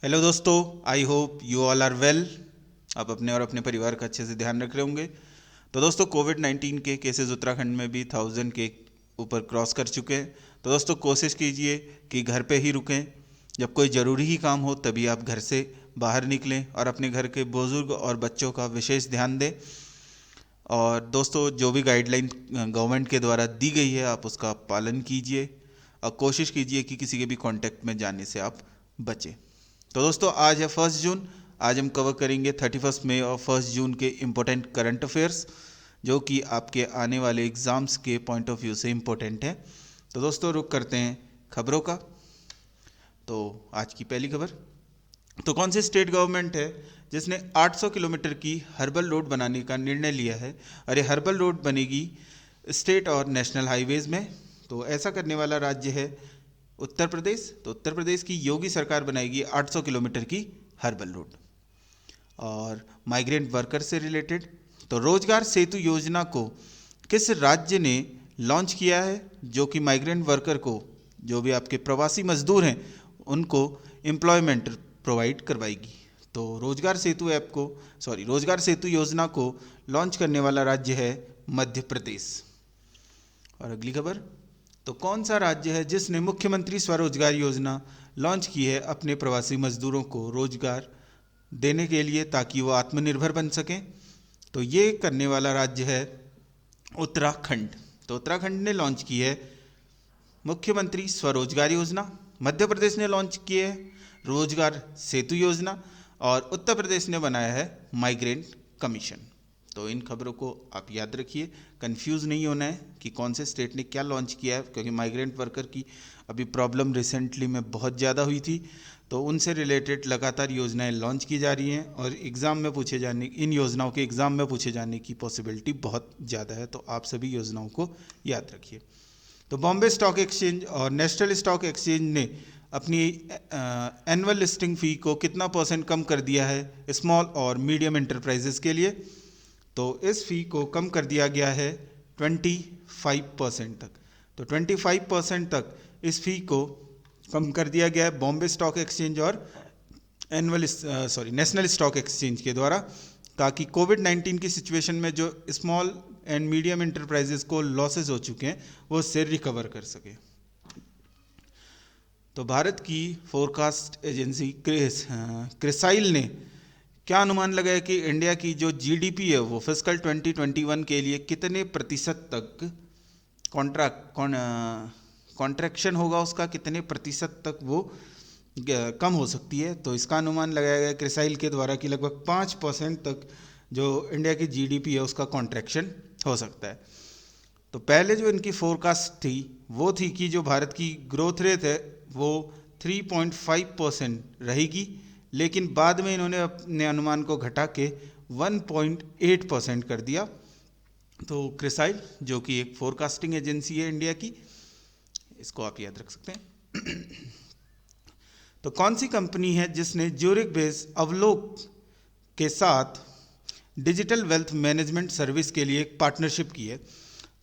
Hello दोस्तों, I hope you all are well. आप अपने और अपने परिवार का अच्छे से ध्यान रख रहे होंगे। तो दोस्तों, कोविड-19 के केसेस उत्तराखंड में भी 1000 के ऊपर क्रॉस कर चुके हैं। तो दोस्तों, कोशिश कीजिए कि घर पे ही रुकें। जब कोई ज़रूरी ही काम हो तभी आप घर से बाहर निकलें और अपने घर के बुजुर्ग और बच्चों का विशेष ध्यान दें। और दोस्तों, जो भी गाइडलाइन गवर्नमेंट के द्वारा दी गई है आप उसका पालन कीजिए और कोशिश कीजिए कि किसी के भी कांटेक्ट में जाने से आप बचें। तो दोस्तों, आज है 1 जून। आज हम कवर करेंगे 31 मई और 1 जून के इम्पोर्टेंट करंट अफेयर्स, जो कि आपके आने वाले एग्ज़ाम्स के पॉइंट ऑफ व्यू से इम्पोर्टेंट है। तो दोस्तों, रुक करते हैं खबरों का। तो आज की पहली खबर, तो कौन सी स्टेट गवर्नमेंट है जिसने 800 किलोमीटर की हर्बल रोड बनाने का निर्णय लिया है? और ये हर्बल रोड बनेगी स्टेट और नेशनल हाईवेज़ में। तो ऐसा करने वाला राज्य है उत्तर प्रदेश। तो उत्तर प्रदेश की योगी सरकार बनाएगी 800 किलोमीटर की हर्बल रोड। और माइग्रेंट वर्कर से रिलेटेड, तो रोजगार सेतु योजना को किस राज्य ने लॉन्च किया है, जो कि माइग्रेंट वर्कर को, जो भी आपके प्रवासी मजदूर हैं, उनको एम्प्लॉयमेंट प्रोवाइड करवाएगी। तो रोजगार सेतु योजना को लॉन्च करने वाला राज्य है मध्य प्रदेश। और अगली खबर, तो कौन सा राज्य है जिसने मुख्यमंत्री स्वरोजगार योजना लॉन्च की है अपने प्रवासी मजदूरों को रोजगार देने के लिए, ताकि वो आत्मनिर्भर बन सकें? तो ये करने वाला राज्य है उत्तराखंड। तो उत्तराखंड ने लॉन्च की है मुख्यमंत्री स्वरोजगार योजना, मध्य प्रदेश ने लॉन्च की है रोजगार सेतु योजना, और उत्तर प्रदेश ने बनाया है माइग्रेंट कमीशन। तो इन खबरों को आप याद रखिए, कंफ्यूज नहीं होना है कि कौन से स्टेट ने क्या लॉन्च किया है, क्योंकि माइग्रेंट वर्कर की अभी प्रॉब्लम रिसेंटली में बहुत ज़्यादा हुई थी। तो उनसे रिलेटेड लगातार योजनाएं लॉन्च की जा रही हैं और इन योजनाओं के एग्ज़ाम में पूछे जाने की पॉसिबिलिटी बहुत ज़्यादा है। तो आप सभी योजनाओं को याद रखिए। तो बॉम्बे स्टॉक एक्सचेंज और नेशनल स्टॉक एक्सचेंज ने अपनी एनुअल लिस्टिंग फ़ी को कितना % कम कर दिया है स्मॉल और मीडियम एंटरप्राइजेस के लिए? तो इस फ़ी को कम कर दिया गया है 25% तक। तो 25% तक इस फ़ी को कम कर दिया गया है बॉम्बे स्टॉक एक्सचेंज और नेशनल स्टॉक एक्सचेंज के द्वारा, ताकि कोविड-19 की सिचुएशन में जो स्मॉल एंड मीडियम इंटरप्राइजेस को लॉसेज हो चुके हैं वो उससे रिकवर कर सके। तो भारत की फोरकास्ट एजेंसी क्रिसाइल ने क्या अनुमान लगाया कि इंडिया की जो जीडीपी है वो फिस्कल 2021 के लिए कितने प्रतिशत तक कॉन्ट्रैक्शन होगा, उसका कितने प्रतिशत तक वो कम हो सकती है? तो इसका अनुमान लगाया गया क्रिसाइल के द्वारा कि लगभग 5% तक जो इंडिया की जीडीपी है उसका कॉन्ट्रैक्शन हो सकता है। तो पहले जो इनकी फोरकास्ट थी वो थी कि जो भारत की ग्रोथ रेट है वो 3.5% रहेगी, लेकिन बाद में इन्होंने अपने अनुमान को घटा के 1.8% कर दिया। तो क्रिसाइल, जो कि एक फोरकास्टिंग एजेंसी है इंडिया की, इसको आप याद रख सकते हैं। तो कौन सी कंपनी है जिसने ज्यूरिख बेस अवलोक के साथ डिजिटल वेल्थ मैनेजमेंट सर्विस के लिए एक पार्टनरशिप की है?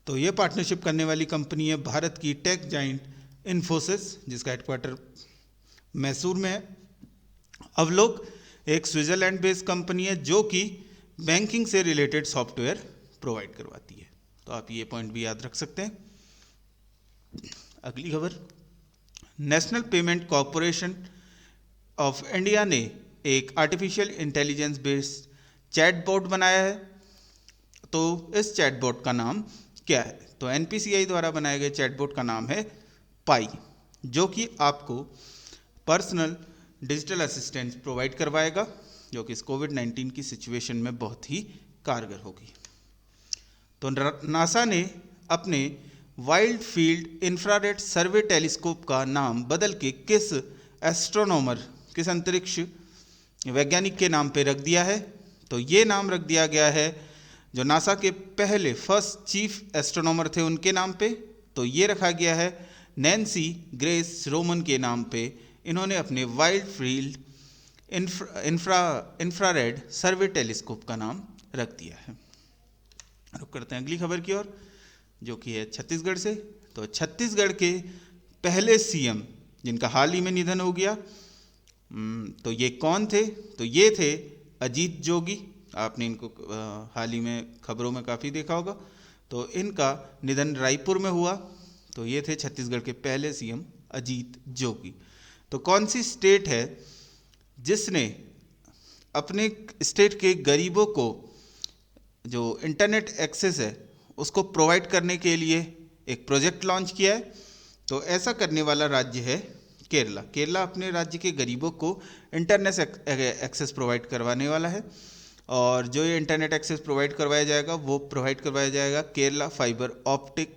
तो ये पार्टनरशिप करने वाली कंपनी है भारत की टेक जाइंट इन्फोसिस, जिसका हेडक्वार्टर मैसूर में है। अवलोक एक स्विट्जरलैंड बेस्ड कंपनी है जो कि बैंकिंग से रिलेटेड सॉफ्टवेयर प्रोवाइड करवाती है। तो आप ये पॉइंट भी याद रख सकते हैं। अगली खबर, national payment corporation of India ने एक आर्टिफिशियल इंटेलिजेंस बेस्ड चैटबॉट बनाया है। तो इस चैटबॉट का नाम क्या है? तो एनपीसीआई द्वारा बनाए गए चैटबॉट का नाम है पाई, जो कि आपको पर्सनल डिजिटल असिस्टेंस प्रोवाइड करवाएगा, जो कि इस कोविड-19 की सिचुएशन में बहुत ही कारगर होगी। तो नासा ने अपने वाइल्ड फील्ड इंफ्रारेड सर्वे टेलीस्कोप का नाम बदल के किस अंतरिक्ष वैज्ञानिक के नाम पे रख दिया है? तो ये नाम रख दिया गया है जो नासा के पहले फर्स्ट चीफ एस्ट्रोनॉमर थे उनके नाम पे। तो ये रखा गया है नैन्सी ग्रेस रोमन के नाम पे। इन्होंने अपने वाइल्ड फील्ड इंफ्रारेड सर्वे टेलीस्कोप का नाम रख दिया है। रुक करते हैं अगली खबर की ओर, जो कि है छत्तीसगढ़ से। तो छत्तीसगढ़ के पहले सीएम जिनका हाल ही में निधन हो गया, तो ये कौन थे? तो ये थे अजीत जोगी। आपने इनको हाल ही में खबरों में काफ़ी देखा होगा। तो इनका निधन रायपुर में हुआ। तो ये थे छत्तीसगढ़ के पहले सीएम अजीत जोगी। तो कौन सी स्टेट है जिसने अपने स्टेट के गरीबों को जो इंटरनेट एक्सेस है उसको प्रोवाइड करने के लिए एक प्रोजेक्ट लॉन्च किया है? तो ऐसा करने वाला राज्य है केरला। केरला अपने राज्य के गरीबों को इंटरनेट एक्सेस प्रोवाइड करवाने वाला है, और जो ये इंटरनेट एक्सेस प्रोवाइड करवाया जाएगा वो प्रोवाइड करवाया जाएगा केरला फाइबर ऑप्टिक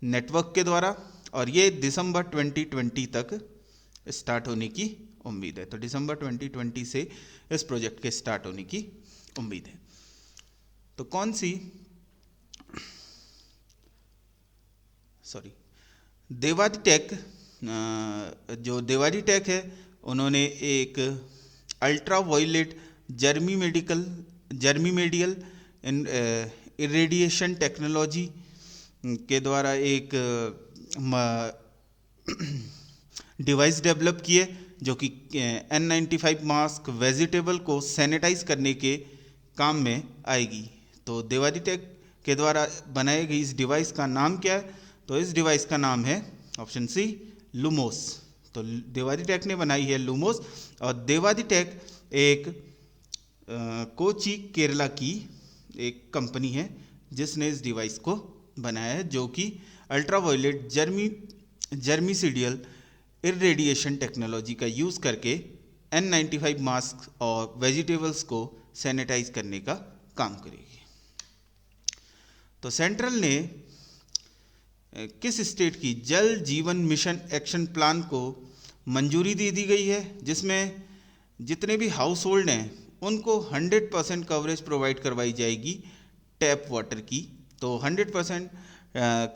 नेटवर्क के द्वारा, और ये दिसंबर 2020 तक स्टार्ट होने की उम्मीद है। तो दिसंबर 2020 से इस प्रोजेक्ट के स्टार्ट होने की उम्मीद है। तो कौन सी देवादी टेक, जो देवादी टेक है उन्होंने एक अल्ट्रा वायलेट जर्मीमेडियल इरेडिएशन टेक्नोलॉजी के द्वारा एक डिवाइस डेवलप किए जो कि N95 मास्क वेजिटेबल को सैनिटाइज करने के काम में आएगी। तो देवादी टेक के द्वारा बनाई गई इस डिवाइस का नाम क्या है? तो इस डिवाइस का नाम है ऑप्शन सी लूमोस। तो देवादी टेक ने बनाई है लूमोस, और देवादी टेक एक कोची केरला की एक कंपनी है जिसने इस डिवाइस को बनाया है, जो कि अल्ट्रा वायलेट जर्मीसिडियल इरेडिएशन टेक्नोलॉजी का यूज़ करके N95 मास्क और वेजिटेबल्स को सैनिटाइज करने का काम करेगी। तो सेंट्रल ने किस स्टेट की जल जीवन मिशन एक्शन प्लान को मंजूरी दे दी गई है, जिसमें जितने भी हाउस होल्ड हैं उनको 100% कवरेज प्रोवाइड करवाई जाएगी टैप वाटर की। तो 100%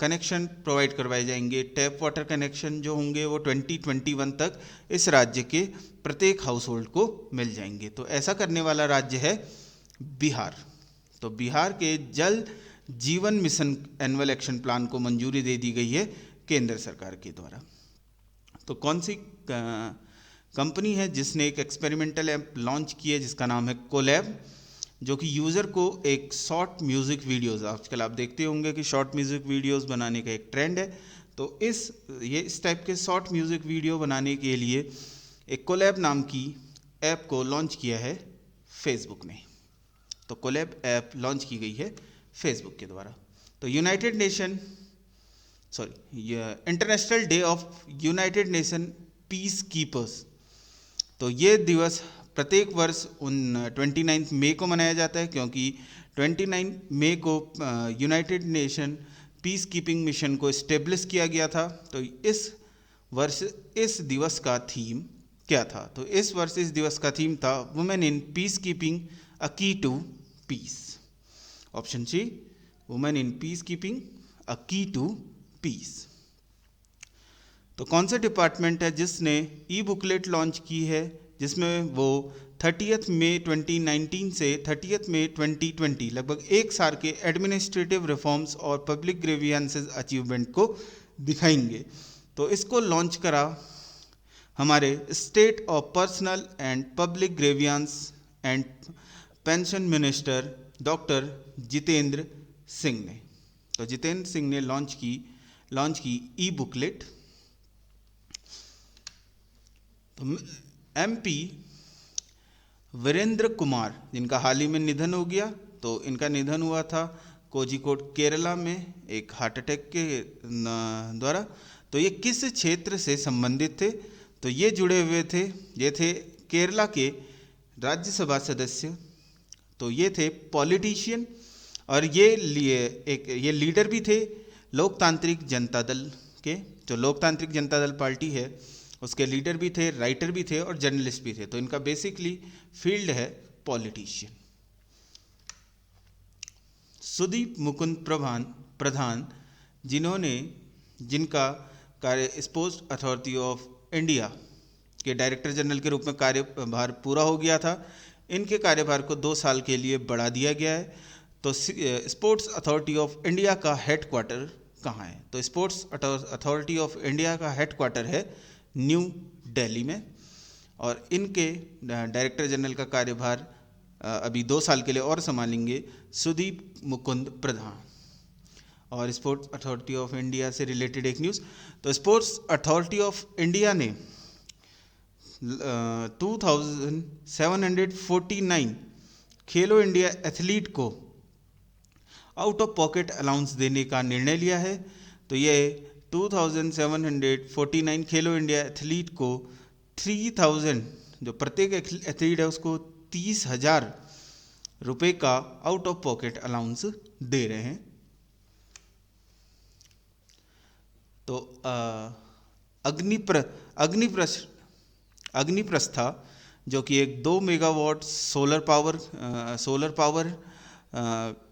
कनेक्शन प्रोवाइड करवाए जाएंगे। टैप वाटर कनेक्शन जो होंगे वो 2021 तक इस राज्य के प्रत्येक हाउस होल्ड को मिल जाएंगे। तो ऐसा करने वाला राज्य है बिहार। तो बिहार के जल जीवन मिशन एनुअल एक्शन प्लान को मंजूरी दे दी गई है केंद्र सरकार के द्वारा। तो कौन सी कंपनी है जिसने एक एक्सपेरिमेंटल ऐप लॉन्च की है जिसका नाम है कोलैब, जो कि यूज़र को एक शॉर्ट म्यूज़िक वीडियोज़, आजकल आप देखते होंगे कि शॉर्ट म्यूज़िक वीडियोज़ बनाने का एक ट्रेंड है। तो इस टाइप के शॉर्ट म्यूज़िक वीडियो बनाने के लिए एक कोलैब नाम की ऐप को लॉन्च किया है फेसबुक ने। तो कोलैब ऐप लॉन्च की गई है फेसबुक के द्वारा। तो international day of United nation peace keepers, तो ये दिवस प्रत्येक वर्ष 29 मई को मनाया जाता है, क्योंकि 29 मई को United nation peace keeping mission को इस्टेब्लिश किया गया था। तो इस वर्ष इस दिवस का थीम क्या था? तो इस वर्ष इस दिवस का थीम था women in peacekeeping a key to peace. Option C women in peacekeeping a key to piece. तो कौन सा डिपार्टमेंट है जिसने ई बुकलेट लॉन्च की है, जिसमें वो 30 मई 2019 से 30 मई 2020 लगभग एक साल के एडमिनिस्ट्रेटिव रिफॉर्म्स और पब्लिक ग्रीवियंसेस अचीवमेंट को दिखाएंगे। तो इसको लॉन्च करा हमारे state of personal and public grievance and pension minister doctor Jitendra Singh ने। तो जितेंद्र सिंह ने लॉन्च की ई बुकलेट। तो MP वीरेंद्र कुमार, जिनका हाल ही में निधन हो गया, तो इनका निधन हुआ था कोझिकोड केरला में एक हार्ट अटैक के द्वारा। तो ये किस क्षेत्र से संबंधित थे? तो ये जुड़े हुए थे, ये थे केरला के राज्यसभा सदस्य। तो ये थे पॉलिटिशियन, और ये लीडर भी थे लोकतांत्रिक जनता दल के। जो लोकतांत्रिक जनता दल पार्टी है उसके लीडर भी थे, राइटर भी थे और जर्नलिस्ट भी थे। तो इनका बेसिकली फील्ड है पॉलिटिशियन। सुदीप मुकुंद प्रधान, जिनका कार्य स्पोर्ट्स अथॉरिटी ऑफ इंडिया के डायरेक्टर जनरल के रूप में कार्यभार पूरा हो गया था, इनके कार्यभार को 2 साल के लिए बढ़ा दिया गया है। तो स्पोर्ट्स अथॉरिटी ऑफ इंडिया का हेडक्वार्टर कहाँ है? तो स्पोर्ट्स अथॉरिटी ऑफ इंडिया का हेडक्वार्टर है न्यू दिल्ली में, और इनके डायरेक्टर जनरल का कार्यभार अभी 2 साल के लिए और संभालेंगे सुदीप मुकुंद प्रधान। और स्पोर्ट्स अथॉरिटी ऑफ इंडिया से रिलेटेड एक न्यूज़, तो स्पोर्ट्स अथॉरिटी ऑफ इंडिया ने 2749 खेलो इंडिया एथलीट को आउट ऑफ पॉकेट अलाउंस देने का निर्णय लिया है। तो ये 2749 खेलो इंडिया एथलीट को 3000, जो प्रत्येक एथलीट है उसको 30,000 रुपये का आउट ऑफ पॉकेट अलाउंस दे रहे हैं। तो अग्निप्रस्था जो कि एक 2 मेगावाट सोलर पावर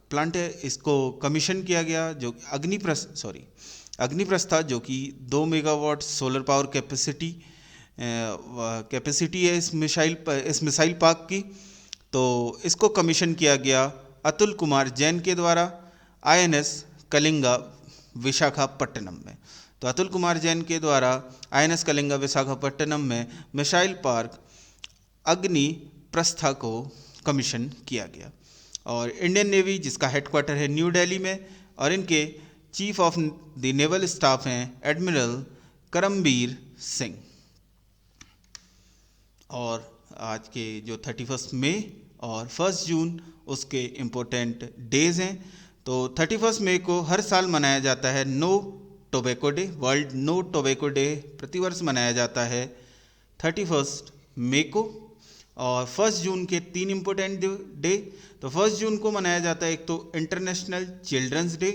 प्लांट है, इसको कमीशन किया गया। जो अग्निप्रस्था जो कि 2 मेगावाट सोलर पावर कैपेसिटी है इस मिसाइल पार्क की, तो इसको कमीशन किया गया अतुल कुमार जैन के द्वारा INS कलिंगा विशाखापट्टनम में। तो अतुल कुमार जैन के द्वारा INS कलिंगा विशाखापट्टनम में मिसाइल पार्क अग्निप्रस्था को कमीशन किया गया। और इंडियन नेवी जिसका हेडक्वार्टर है न्यू दिल्ली में, और इनके chief of the naval staff हैं एडमिरल करमबीर सिंह। और आज के जो 31 मई और 1 जून उसके इम्पोर्टेंट डेज हैं। तो 31 मई को हर साल मनाया जाता है no tobacco day, world no tobacco day प्रतिवर्ष मनाया जाता है 31 मई को। और 1 जून के 3 इम्पोर्टेंट डे, तो 1 जून को मनाया जाता है एक तो इंटरनेशनल चिल्ड्रंस डे,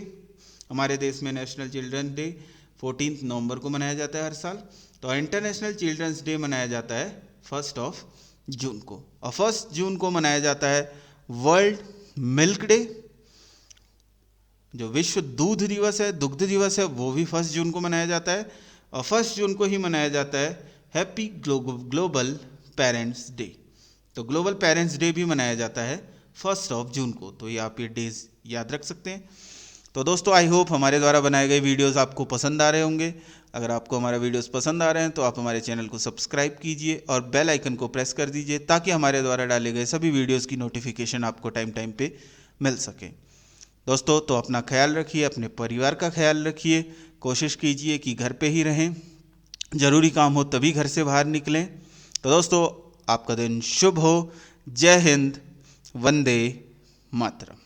हमारे देश में नेशनल चिल्ड्रंस डे 14 नवंबर को मनाया जाता है हर साल। तो इंटरनेशनल चिल्ड्रंस डे मनाया जाता है 1 जून को। और 1 जून को मनाया जाता है वर्ल्ड मिल्क डे। जो विश्व दूध दिवस है, दुग्ध दिवस है, वो भी 1 जून को मनाया जाता है। और 1 जून को ही मनाया जाता है हैप्पी ग्लोबल पेरेंट्स डे। तो ग्लोबल पेरेंट्स डे भी मनाया जाता है 1 जून को। तो ये आप ये डेज याद रख सकते हैं। तो दोस्तों आई होप हमारे द्वारा बनाए गए वीडियोस आपको पसंद आ रहे होंगे। अगर आपको हमारे वीडियोस पसंद आ रहे हैं तो आप हमारे चैनल को सब्सक्राइब कीजिए और बेल आइकन को प्रेस कर दीजिए, ताकि हमारे द्वारा डाले गए सभी वीडियोस की नोटिफिकेशन आपको टाइम पे मिल सके। दोस्तों तो अपना ख्याल रखिए, अपने परिवार का ख्याल रखिए, कोशिश कीजिए कि घर पे ही रहें, ज़रूरी काम हो तभी घर से बाहर निकलें। तो दोस्तों आपका दिन शुभ हो। जय हिंद, वंदे मातरम।